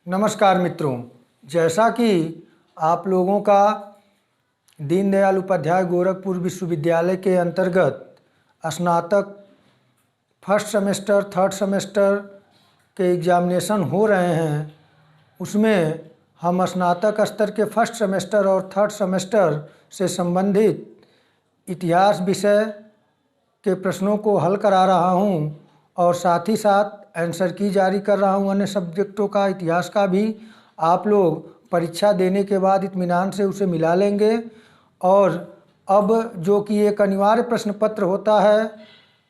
नमस्कार मित्रों, जैसा कि आप लोगों का दीनदयाल उपाध्याय गोरखपुर विश्वविद्यालय के अंतर्गत स्नातक फर्स्ट सेमेस्टर थर्ड सेमेस्टर के एग्ज़ामिनेशन हो रहे हैं, उसमें हम स्नातक स्तर के फर्स्ट सेमेस्टर और थर्ड सेमेस्टर से संबंधित इतिहास विषय के प्रश्नों को हल करा रहा हूं और साथ ही साथ आंसर की जारी कर रहा हूं। अन्य सब्जेक्टों का, इतिहास का भी आप लोग परीक्षा देने के बाद इत्मीनान से उसे मिला लेंगे। और अब जो कि एक अनिवार्य प्रश्न पत्र होता है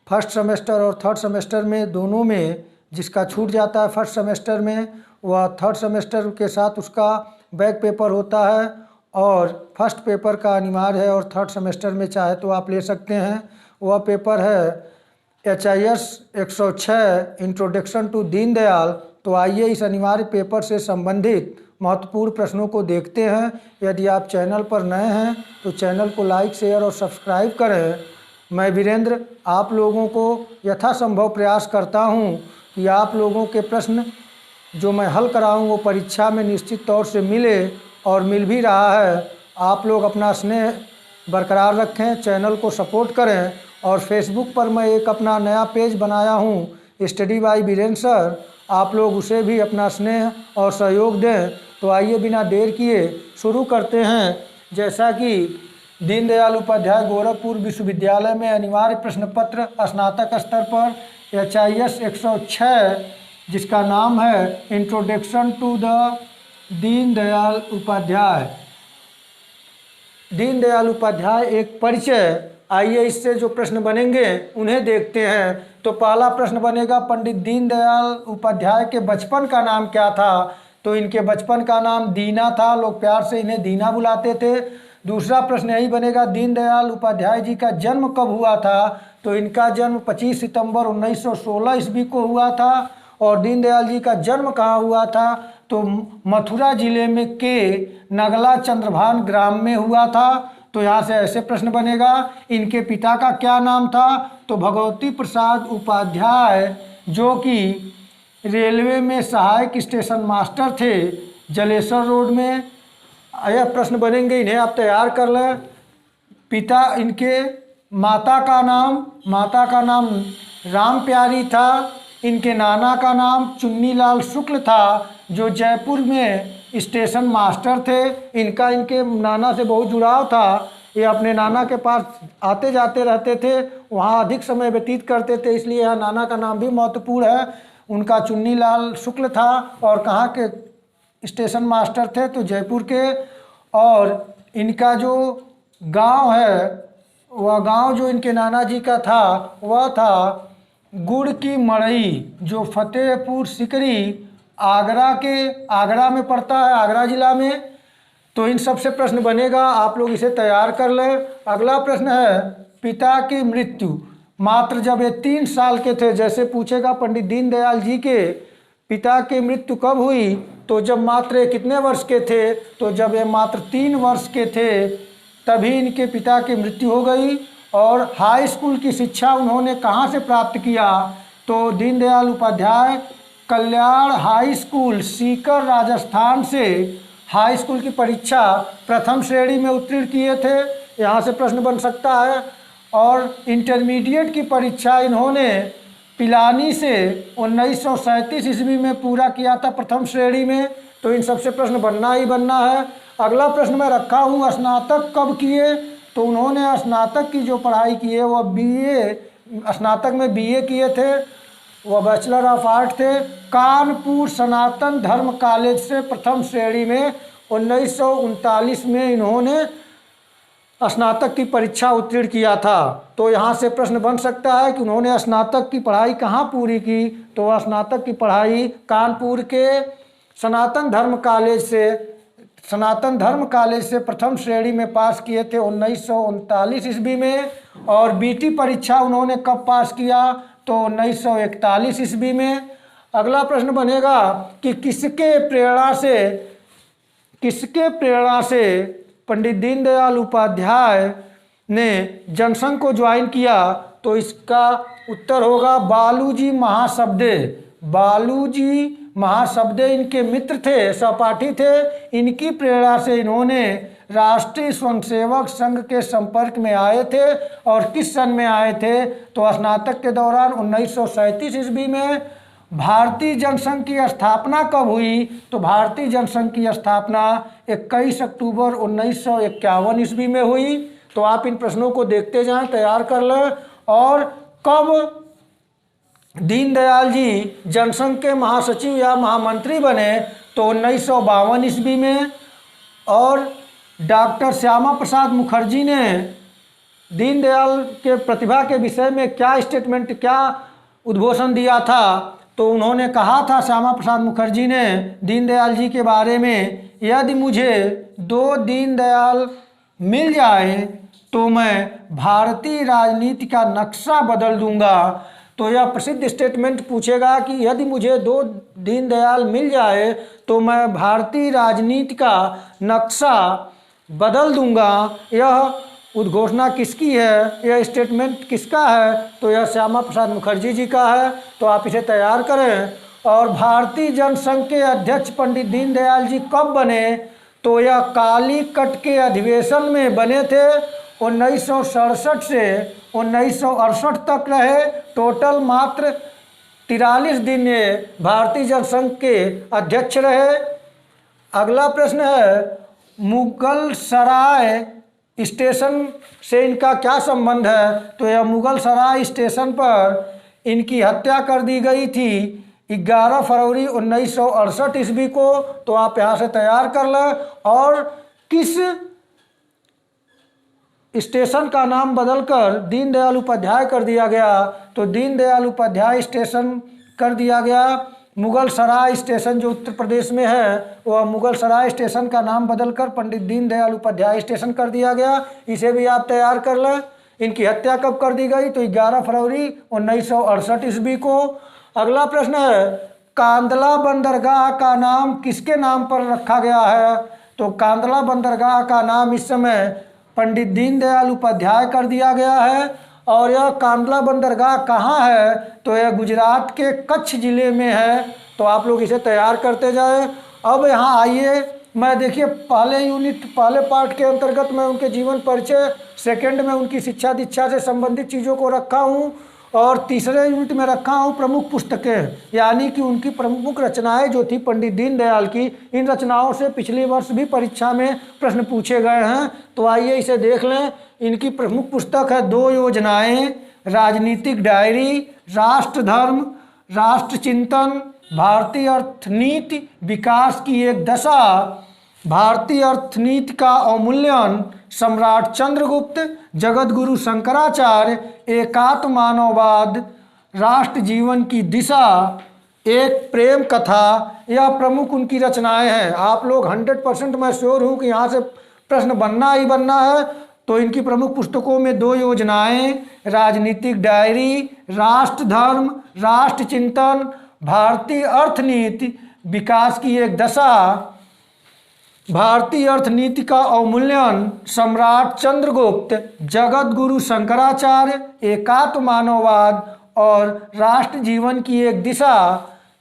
फर्स्ट सेमेस्टर और थर्ड सेमेस्टर में, दोनों में जिसका छूट जाता है फर्स्ट सेमेस्टर में, वह थर्ड सेमेस्टर के साथ उसका बैक पेपर होता है और फर्स्ट पेपर का अनिवार्य है और थर्ड सेमेस्टर में चाहे तो आप ले सकते हैं। वह पेपर है HIS 106 इंट्रोडक्शन टू दीनदयाल। तो आइए इस अनिवार्य पेपर से संबंधित महत्वपूर्ण प्रश्नों को देखते हैं। यदि आप चैनल पर नए हैं तो चैनल को लाइक, शेयर और सब्सक्राइब करें। मैं वीरेंद्र आप लोगों को यथासंभव प्रयास करता हूं कि आप लोगों के प्रश्न जो मैं हल कराऊं वो परीक्षा में निश्चित तौर से मिले और मिल भी रहा है। आप लोग अपना स्नेह बरकरार रखें, चैनल को सपोर्ट करें। और फेसबुक पर मैं एक अपना नया पेज बनाया हूं, स्टडी बाय वीरेंद्र सर, आप लोग उसे भी अपना स्नेह और सहयोग दें। तो आइए बिना देर किए शुरू करते हैं। जैसा कि दीनदयाल उपाध्याय गोरखपुर विश्वविद्यालय में अनिवार्य प्रश्न पत्र स्नातक स्तर पर HIS 106 जिसका नाम है introduction to the Deendayal Upadhyaya. Deendayal Upadhyaya एक परिचय। आइए इससे जो प्रश्न बनेंगे उन्हें देखते हैं। तो पहला प्रश्न बनेगा, पंडित दीनदयाल उपाध्याय के बचपन का नाम क्या था? तो इनके बचपन का नाम दीना था, लोग प्यार से इन्हें दीना बुलाते थे। दूसरा प्रश्न यही बनेगा, दीनदयाल उपाध्याय जी का जन्म कब हुआ था? तो इनका जन्म 25 सितंबर 1916 ईस्वी को हुआ था। और दीनदयाल जी का जन्म कहाँ हुआ था? तो मथुरा जिले में के नगला चंद्रभान ग्राम में हुआ था। तो यहाँ से ऐसे प्रश्न बनेगा, इनके पिता का क्या नाम था? तो भगवती प्रसाद उपाध्याय, जो कि रेलवे में सहायक स्टेशन मास्टर थे जलेसर रोड में। यह प्रश्न बनेंगे, इन्हें आप तैयार कर लें। पिता इनके, माता का नाम राम प्यारी था। इनके नाना का नाम चुन्नीलाल शुक्ल था, जो जयपुर में स्टेशन मास्टर थे। इनके नाना से बहुत जुड़ाव था, ये अपने नाना के पास आते जाते रहते थे, वहाँ अधिक समय व्यतीत करते थे, इसलिए यहाँ नाना का नाम भी महत्वपूर्ण है। उनका चुन्नीलाल शुक्ल था और कहाँ के स्टेशन मास्टर थे? तो जयपुर के। और इनका जो गांव है, वह गांव जो इनके नाना जी का था वह था गुड़ की मड़ई, जो फतेहपुर सिकरी आगरा में पड़ता है, आगरा जिला में। तो इन सब से प्रश्न बनेगा, आप लोग इसे तैयार कर लें। अगला प्रश्न है, पिता की मृत्यु मात्र जब ये 3 साल के थे, जैसे पूछेगा पंडित दीनदयाल जी के पिता की मृत्यु कब हुई? तो जब मात्र ये कितने वर्ष के थे? तो जब ये मात्र 3 वर्ष के थे तभी इनके पिता की मृत्यु हो गई। और हाई स्कूल की शिक्षा उन्होंने कहाँ से प्राप्त किया? तो दीनदयाल उपाध्याय कल्याण हाई स्कूल सीकर राजस्थान से हाई स्कूल की परीक्षा प्रथम श्रेणी में उत्तीर्ण किए थे। यहाँ से प्रश्न बन सकता है। और इंटरमीडिएट की परीक्षा इन्होंने पिलानी से 1937 ईस्वी में पूरा किया था प्रथम श्रेणी में। तो इन सबसे प्रश्न बनना ही बनना है। अगला प्रश्न मैं रखा हूँ, स्नातक कब किए? तो उन्होंने स्नातक की जो पढ़ाई की है वह स्नातक में BA किए थे, वह बैचलर ऑफ आर्ट थे। कानपुर सनातन धर्म कॉलेज से प्रथम श्रेणी में 1939 में इन्होंने स्नातक की परीक्षा उत्तीर्ण किया था। तो यहाँ से प्रश्न बन सकता है कि उन्होंने स्नातक की पढ़ाई कहाँ पूरी की? तो वह स्नातक की पढ़ाई कानपुर के सनातन धर्म कॉलेज से प्रथम श्रेणी में पास किए थे 1939 ईस्वी में। और BT परीक्षा उन्होंने कब पास किया? तो 1941 ईस्वी में। अगला प्रश्न बनेगा कि किसके प्रेरणा से पंडित दीनदयाल उपाध्याय ने जनसंघ को ज्वाइन किया? तो इसका उत्तर होगा बालूजी महासबदे इनके मित्र थे, सहपाठी थे। इनकी प्रेरणा से इन्होंने राष्ट्रीय स्वयंसेवक संघ के संपर्क में आए थे। और किस सन में आए थे? तो स्नातक के दौरान 1937 ईस्वी में। भारतीय जनसंघ की स्थापना कब हुई? तो भारतीय जनसंघ की स्थापना 21 अक्टूबर 1951 ईस्वी में हुई। तो आप इन प्रश्नों को देखते जाएं, तैयार कर लें। और कब दीनदयाल जी जनसंघ के महासचिव या महामंत्री बने? तो 1952 ईस्वी में। और डॉक्टर श्यामा प्रसाद मुखर्जी ने दीनदयाल के प्रतिभा के विषय में क्या स्टेटमेंट, क्या उद्घोषण दिया था? तो उन्होंने कहा था, श्यामा प्रसाद मुखर्जी ने दीनदयाल जी के बारे में, यदि मुझे 2 दीनदयाल मिल जाए तो मैं भारतीय राजनीति का नक्शा बदल दूंगा। तो यह प्रसिद्ध स्टेटमेंट पूछेगा कि यदि मुझे 2 दीनदयाल मिल जाए तो मैं भारतीय राजनीति का नक्शा बदल दूंगा। यह उद्घोषणा किसकी है? यह स्टेटमेंट किसका है? तो यह श्यामा प्रसाद मुखर्जी जी का है। तो आप इसे तैयार करें। और भारतीय जनसंघ के अध्यक्ष पंडित दीनदयाल जी कब बने? तो यह कालीकट के अधिवेशन में बने थे। 1967 से 1968 तक रहे। टोटल मात्र 43 दिन ये भारतीय जनसंघ के अध्यक्ष रहे। अगला प्रश्न है, मुगल सराय स्टेशन से इनका क्या संबंध है? तो यह मुगल सराय स्टेशन पर इनकी हत्या कर दी गई थी 11 फरवरी 1968 ईस्वी को। तो आप यहाँ से तैयार कर लें। और किस स्टेशन का नाम बदलकर दीनदयाल उपाध्याय कर दिया गया? तो दीनदयाल उपाध्याय स्टेशन कर दिया गया। मुगल सराय स्टेशन जो उत्तर प्रदेश में है, वह मुगल सराय स्टेशन का नाम बदलकर पंडित दीनदयाल उपाध्याय स्टेशन कर दिया गया। इसे भी आप तैयार कर लें। इनकी हत्या कब कर दी गई? तो 11 फरवरी 1968 ईस्वी को। अगला प्रश्न है, कांदला बंदरगाह का नाम किसके नाम पर रखा गया है? तो कांदला बंदरगाह का नाम इस समय पंडित दीनदयाल उपाध्याय कर दिया गया है। और यह कांदला बंदरगाह कहाँ है? तो यह गुजरात के कच्छ जिले में है। तो आप लोग इसे तैयार करते जाएं। अब यहाँ आइए, मैं देखिए पहले पार्ट के अंतर्गत मैं उनके जीवन परिचय, सेकंड में उनकी शिक्षा दीक्षा से संबंधित चीज़ों को रखा हूँ। और तीसरे यूनिट में रखा हूँ प्रमुख पुस्तकें, यानी कि उनकी प्रमुख रचनाएं जो थी पंडित दीनदयाल की। इन रचनाओं से पिछले वर्ष भी परीक्षा में प्रश्न पूछे गए हैं। तो आइए इसे देख लें। इनकी प्रमुख पुस्तक है 2 योजनाएं, राजनीतिक डायरी, राष्ट्र धर्म, राष्ट्र चिंतन, भारतीय अर्थनीति, विकास की एक दशा, भारतीय अर्थनीति का अवमूल्यन, सम्राट चंद्रगुप्त, जगत गुरु शंकराचार्य, एकात्म मानववाद, राष्ट्र जीवन की दिशा, एक प्रेम कथा। यह प्रमुख उनकी रचनाएं हैं। आप लोग 100% मैं श्योर हूँ कि यहाँ से प्रश्न बनना ही बनना है। तो इनकी प्रमुख पुस्तकों में 2 योजनाएं, राजनीतिक डायरी, राष्ट्र धर्म, राष्ट्र चिंतन, भारतीय अर्थनीति, विकास की एक दशा, भारतीय अर्थनीति का अवमूल्यन, सम्राट चंद्रगुप्त, जगत गुरु शंकराचार्य, एकात्म मानववाद और राष्ट्र जीवन की एक दिशा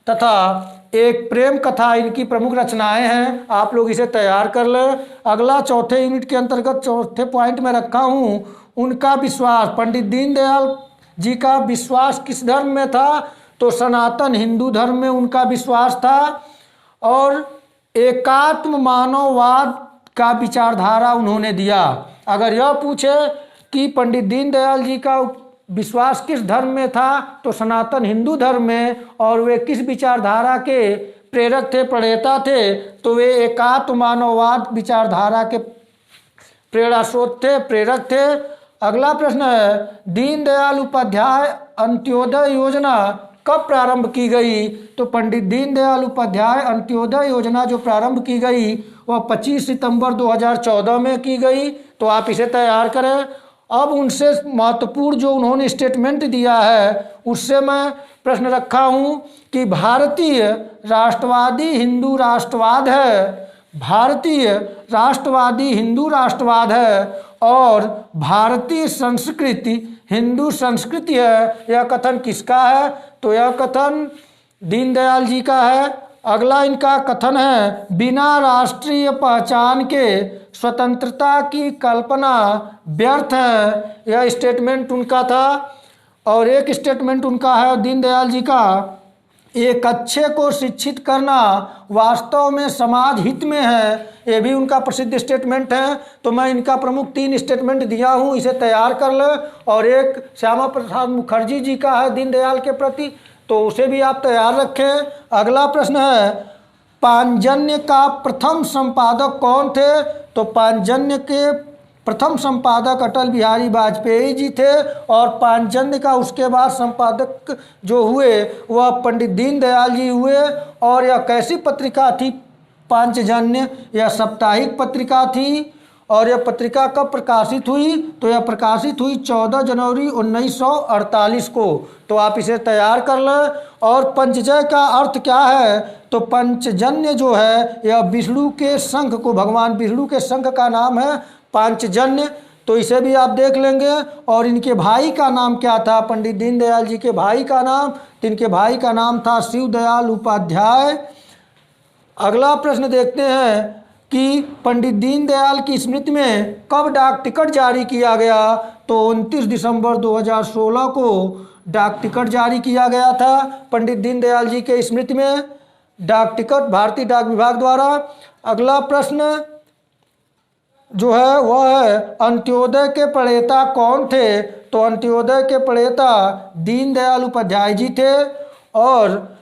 तथा एक प्रेम कथा इनकी प्रमुख रचनाएं हैं। आप लोग इसे तैयार कर लें। अगला चौथे यूनिट के अंतर्गत चौथे पॉइंट में रखा हूँ, उनका विश्वास। पंडित दीनदयाल जी का विश्वास किस धर्म में था? तो सनातन हिंदू धर्म में उनका विश्वास था। और एकात्म मानववाद का विचारधारा उन्होंने दिया। अगर यह पूछे कि पंडित दीनदयाल जी का विश्वास किस धर्म में था, तो सनातन हिंदू धर्म में। और वे किस विचारधारा के प्रेरक थे, प्रणेता थे? तो वे एकात्म मानववाद विचारधारा के प्रेरणा स्रोत थे, प्रेरक थे। अगला प्रश्न है, दीनदयाल उपाध्याय अंत्योदय योजना कब प्रारंभ की गई? तो पंडित दीनदयाल उपाध्याय अंत्योदय योजना जो प्रारंभ की गई वह 25 सितंबर 2014 में की गई। तो आप इसे तैयार करें। अब उनसे महत्वपूर्ण जो उन्होंने स्टेटमेंट दिया है उससे मैं प्रश्न रखा हूँ कि भारतीय राष्ट्रवादी हिंदू राष्ट्रवाद है, भारतीय राष्ट्रवादी हिंदू राष्ट्रवाद है और भारतीय संस्कृति हिंदू संस्कृति है। यह कथन किसका है? तो यह कथन दीनदयाल जी का है। अगला इनका कथन है, बिना राष्ट्रीय पहचान के स्वतंत्रता की कल्पना व्यर्थ है। यह स्टेटमेंट उनका था। और एक स्टेटमेंट उनका है दीनदयाल जी का, एक अच्छे को शिक्षित करना वास्तव में समाज हित में है। ये भी उनका प्रसिद्ध स्टेटमेंट है। तो मैं इनका प्रमुख 3 स्टेटमेंट दिया हूँ, इसे तैयार कर ले। और एक श्यामा प्रसाद मुखर्जी जी का है दीनदयाल के प्रति, तो उसे भी आप तैयार रखें। अगला प्रश्न है, पांचजन्य का प्रथम संपादक कौन थे? तो पांचजन्य के प्रथम संपादक अटल बिहारी वाजपेयी जी थे, और पांचजन्य का उसके बाद संपादक जो हुए वह पंडित दीनदयाल जी हुए। और यह कैसी पत्रिका थी पांचजन्य? यह साप्ताहिक पत्रिका थी। और यह पत्रिका कब प्रकाशित हुई? तो यह प्रकाशित हुई 14 जनवरी 1948 को। तो आप इसे तैयार कर लें। और पंचजय का अर्थ क्या है? तो पंचजन्य जो है यह विष्णु के शंख को, भगवान विष्णु के शंख का नाम है पांचजन्य। तो इसे भी आप देख लेंगे। और इनके भाई का नाम क्या था? पंडित दीनदयाल जी के भाई का नाम, तो इनके भाई का नाम था शिवदयाल उपाध्याय। अगला प्रश्न देखते हैं कि पंडित दीनदयाल की स्मृति में कब डाक टिकट जारी किया गया? तो 29 दिसंबर 2016 को डाक टिकट जारी किया गया था पंडित दीनदयाल जी के स्मृति में, डाक टिकट भारतीय डाक विभाग द्वारा। अगला प्रश्न जो है वह है, अंत्योदय के प्रणेता कौन थे? तो अंत्योदय के प्रणेता दीनदयाल उपाध्याय जी थे। और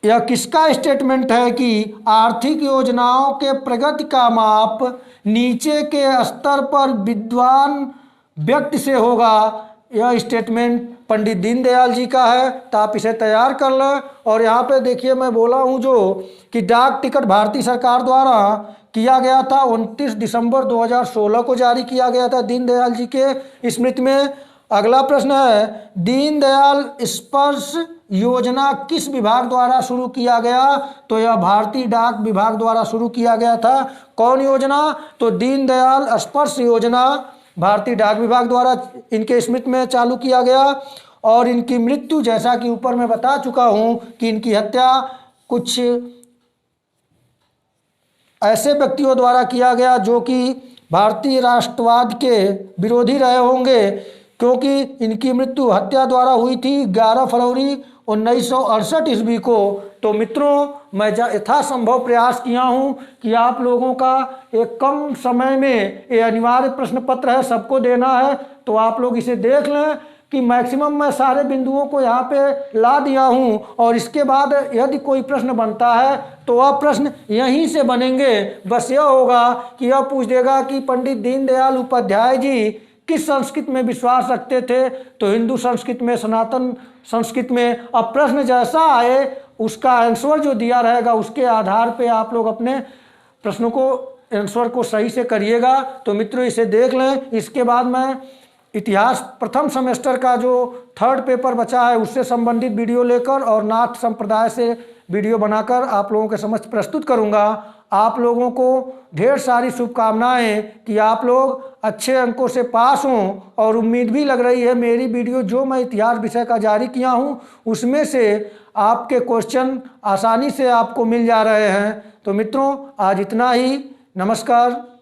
यह किसका स्टेटमेंट है कि आर्थिक योजनाओं के प्रगति का माप नीचे के स्तर पर विद्वान व्यक्ति से होगा। यह स्टेटमेंट पंडित दीनदयाल जी का है। तो आप इसे तैयार कर लें। और यहाँ पे देखिए मैं बोला हूँ जो कि डाक टिकट भारतीय सरकार द्वारा किया गया था, 29 दिसंबर 2016 को जारी किया गया था दीनदयाल जी के स्मृति में। अगला प्रश्न है, दीनदयाल स्पर्श योजना किस विभाग द्वारा शुरू किया गया? तो यह भारतीय डाक विभाग द्वारा शुरू किया गया था। कौन योजना? तो दीनदयाल स्पर्श योजना भारतीय डाक विभाग द्वारा इनके स्मृति में चालू किया गया। और इनकी मृत्यु, जैसा कि ऊपर मैं बता चुका हूँ कि इनकी हत्या कुछ ऐसे व्यक्तियों द्वारा किया गया जो कि भारतीय राष्ट्रवाद के विरोधी रहे होंगे, क्योंकि इनकी मृत्यु हत्या द्वारा हुई थी 11 फरवरी 1968 ईस्वी को। तो मित्रों, मैं यथासंभव प्रयास किया हूँ कि आप लोगों का एक कम समय में, ये अनिवार्य प्रश्न पत्र है, सबको देना है। तो आप लोग इसे देख लें कि मैक्सिमम मैं सारे बिंदुओं को यहाँ पे ला दिया हूँ। और इसके बाद यदि कोई प्रश्न बनता है तो वह प्रश्न यहीं से बनेंगे। बस यह होगा कि यह पूछ देगा कि पंडित दीनदयाल उपाध्याय जी किस संस्कृति में विश्वास रखते थे? तो हिंदू संस्कृति में, सनातन संस्कृति में। अब प्रश्न जैसा आए उसका आंसर जो दिया रहेगा उसके आधार पे आप लोग अपने प्रश्नों को, आंसर को सही से करिएगा। तो मित्रों इसे देख लें। इसके बाद मैं इतिहास प्रथम सेमेस्टर का जो 3rd पेपर बचा है उससे संबंधित वीडियो लेकर और नाथ संप्रदाय से वीडियो बनाकर आप लोगों के समक्ष प्रस्तुत करूंगा। आप लोगों को ढेर सारी शुभकामनाएं कि आप लोग अच्छे अंकों से पास हों। और उम्मीद भी लग रही है मेरी वीडियो जो मैं इतिहास विषय का जारी किया हूं उसमें से आपके क्वेश्चन आसानी से आपको मिल जा रहे हैं। तो मित्रों आज इतना ही। नमस्कार।